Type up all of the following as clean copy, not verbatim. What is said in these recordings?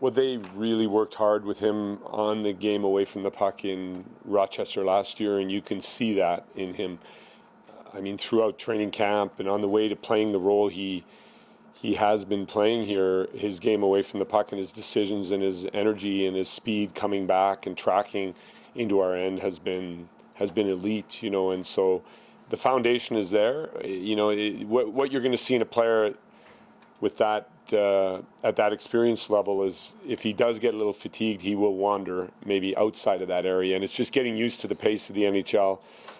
Well, they really worked hard with him on the game away from the puck in Rochester last year, and you can see that in him. I mean, throughout training camp and on the way to playing the role he has been playing here, his game away from the puck and his decisions and his energy and his speed coming back and tracking into our end has been elite, and so the foundation is there. What you're going to see in a player with that at that experience level is if he does get a little fatigued, he will wander maybe outside of that area, and it's just getting used to the pace of the NHL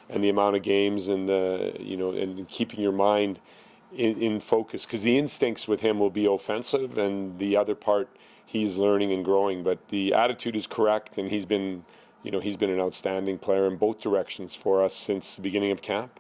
and the amount of games and and keeping your mind in focus, because the instincts with him will be offensive, and the other part he's learning and growing. But the attitude is correct, and he's been an outstanding player in both directions for us since the beginning of camp.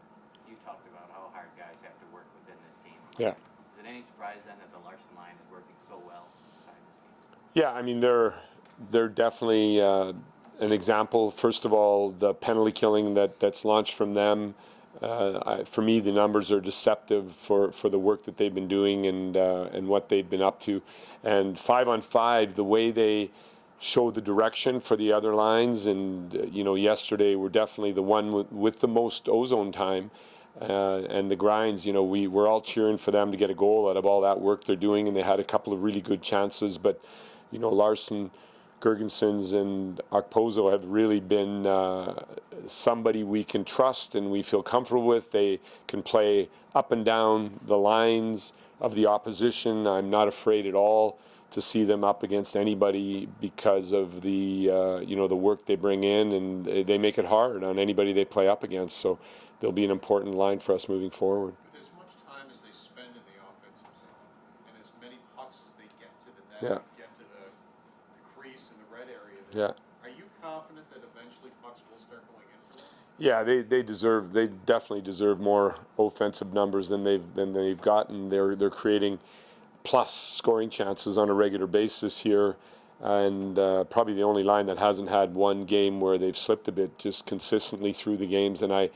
You talked about how hard guys have to work within this team. Yeah. Is it any surprise then that the Larson line is working so well inside this game? Yeah, I mean they're definitely an example. First of all, the penalty killing that's launched from them. For me, the numbers are deceptive for the work that they've been doing and what they've been up to. And 5-on-5, the way they show the direction for the other lines, and yesterday we're definitely the one with the most ozone time and the grinds. We're all cheering for them to get a goal out of all that work they're doing, and they had a couple of really good chances. But Larson, Gergensons, and Okposo have really been somebody we can trust and we feel comfortable with. They can play up and down the lines of the opposition. I'm not afraid at all to see them up against anybody because of the the work they bring in, and they make it hard on anybody they play up against. So they'll be an important line for us moving forward. With as much time as they spend in the offensive zone and as many pucks as they get to the net, Yeah. get to the crease in the red area, Yeah. are you confident that eventually pucks will start going in for them? Yeah, they definitely deserve more offensive numbers than they've gotten. They're creating plus scoring chances on a regular basis here, and probably the only line that hasn't had one game where they've slipped a bit, just consistently through the games. And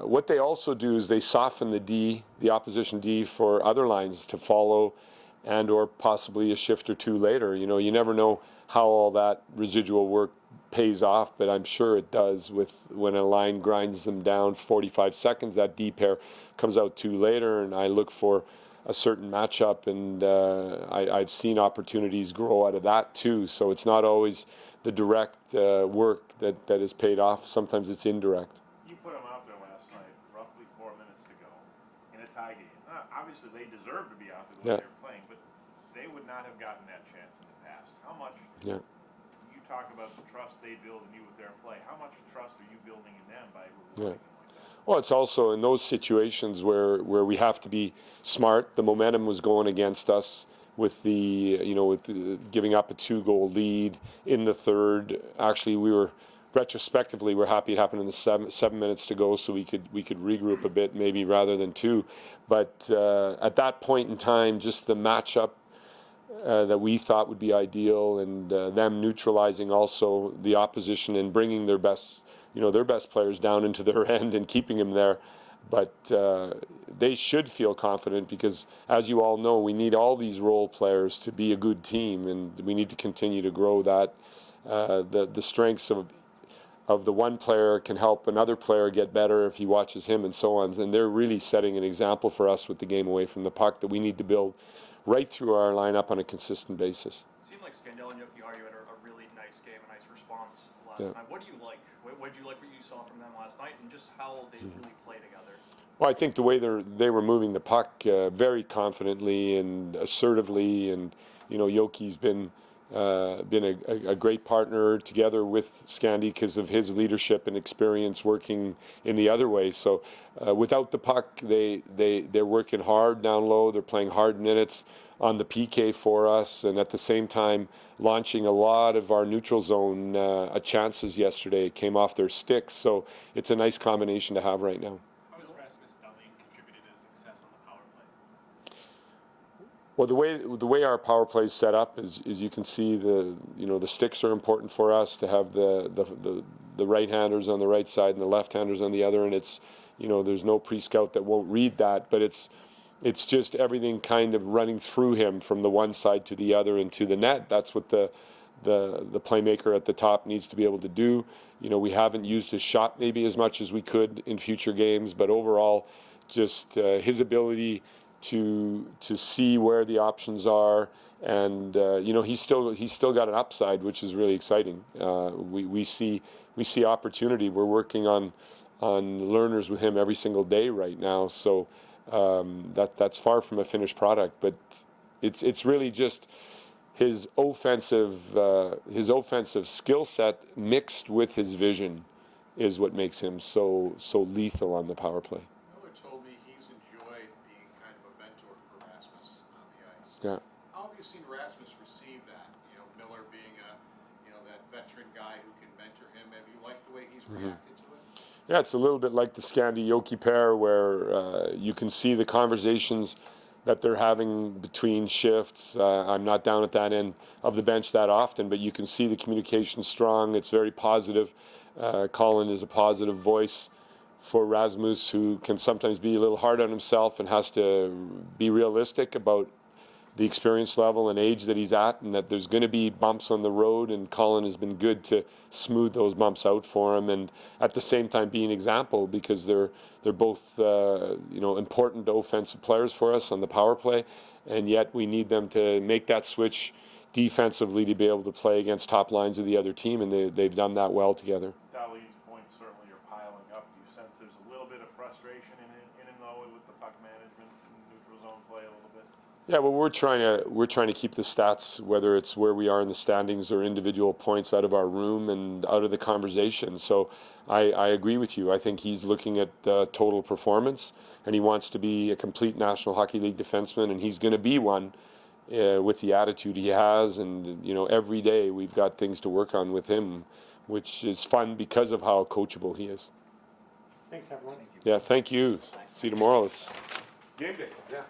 what they also do is they soften the opposition D for other lines to follow, and or possibly a shift or two later. You never know how all that residual work pays off, but I'm sure it does when a line grinds them down 45 seconds, that D pair comes out two later, and I look for a certain matchup, and I've seen opportunities grow out of that too. So it's not always the direct work that has paid off. Sometimes it's indirect. You put them out there last night, roughly 4 minutes to go, in a tie game. Obviously, they deserve to be out there the way they're playing, but they would not have gotten that chance in the past. How much? Yeah. You talk about the trust they build in you with their play. How much trust are you building in them by rewarding them like that? Well, it's also in those situations where we have to be smart. The momentum was going against us with giving up a 2-goal lead in the third. Actually, retrospectively we're happy it happened in the 7 minutes to go, so we could regroup a bit maybe rather than two. But at that point in time, just the matchup that we thought would be ideal, and them neutralizing also the opposition and bringing their best players down into their end and keeping them there. But they should feel confident, because, as you all know, we need all these role players to be a good team, and we need to continue to grow that. The strengths of the one player can help another player get better if he watches him, and so on. And they're really setting an example for us with the game away from the puck that we need to build right through our lineup on a consistent basis. It seemed like Scandella and Jokiharju had a really nice game, a nice response last night. What do you like? What did you like what you saw from them last night, and just how they really play together? Well, I think the way they were moving the puck very confidently and assertively, and Yoki's been a great partner together with Scandy because of his leadership and experience working in the other way. So without the puck, they're working hard down low. They're playing hard minutes on the PK for us, and at the same time launching a lot of our neutral zone chances yesterday. It came off their sticks, so it's a nice combination to have right now. How has Rasmus Dahlin contributed to the success on the power play? Well, the way our power play is set up is you can see the sticks are important for us to have the right-handers on the right side and the left-handers on the other, and it's there's no pre-scout that won't read that, but it's It's just everything kind of running through him from the one side to the other and to the net. That's what the playmaker at the top needs to be able to do. You know, we haven't used his shot maybe as much as we could in future games, but overall, just his ability to see where the options are, and you know, he's still got an upside, which is really exciting. We see opportunity. We're working on learners with him every single day right now, so that's far from a finished product, but it's really just his offensive skill set mixed with his vision is what makes him so lethal on the power play. Miller told me he's enjoyed being kind of a mentor for Rasmus on the ice. Yeah. How have you seen Rasmus receive that? You know, Miller being that veteran guy who can mentor him. Have you liked the way he's reacted to it? Yeah, it's a little bit like the Scandi-Yoki pair, where you can see the conversations that they're having between shifts. I'm not down at that end of the bench that often, but you can see the communication strong. It's very positive. Colin is a positive voice for Rasmus, who can sometimes be a little hard on himself and has to be realistic about the experience level and age that he's at, and that there's going to be bumps on the road, and Colin has been good to smooth those bumps out for him, and at the same time be an example, because they're both important offensive players for us on the power play, and yet we need them to make that switch defensively to be able to play against top lines of the other team, and they've done that well together. Dahlin's points certainly are piling up. Do you sense there's a little bit of frustration in and though with the puck management and neutral zone play a little bit? Yeah, well, we're trying to keep the stats, whether it's where we are in the standings or individual points, out of our room and out of the conversation. So I agree with you. I think he's looking at total performance, and he wants to be a complete National Hockey League defenseman, and he's going to be one with the attitude he has. And you know, every day we've got things to work on with him, which is fun because of how coachable he is. Thanks, everyone. Yeah, thank you. See you tomorrow. It's game day. Yeah.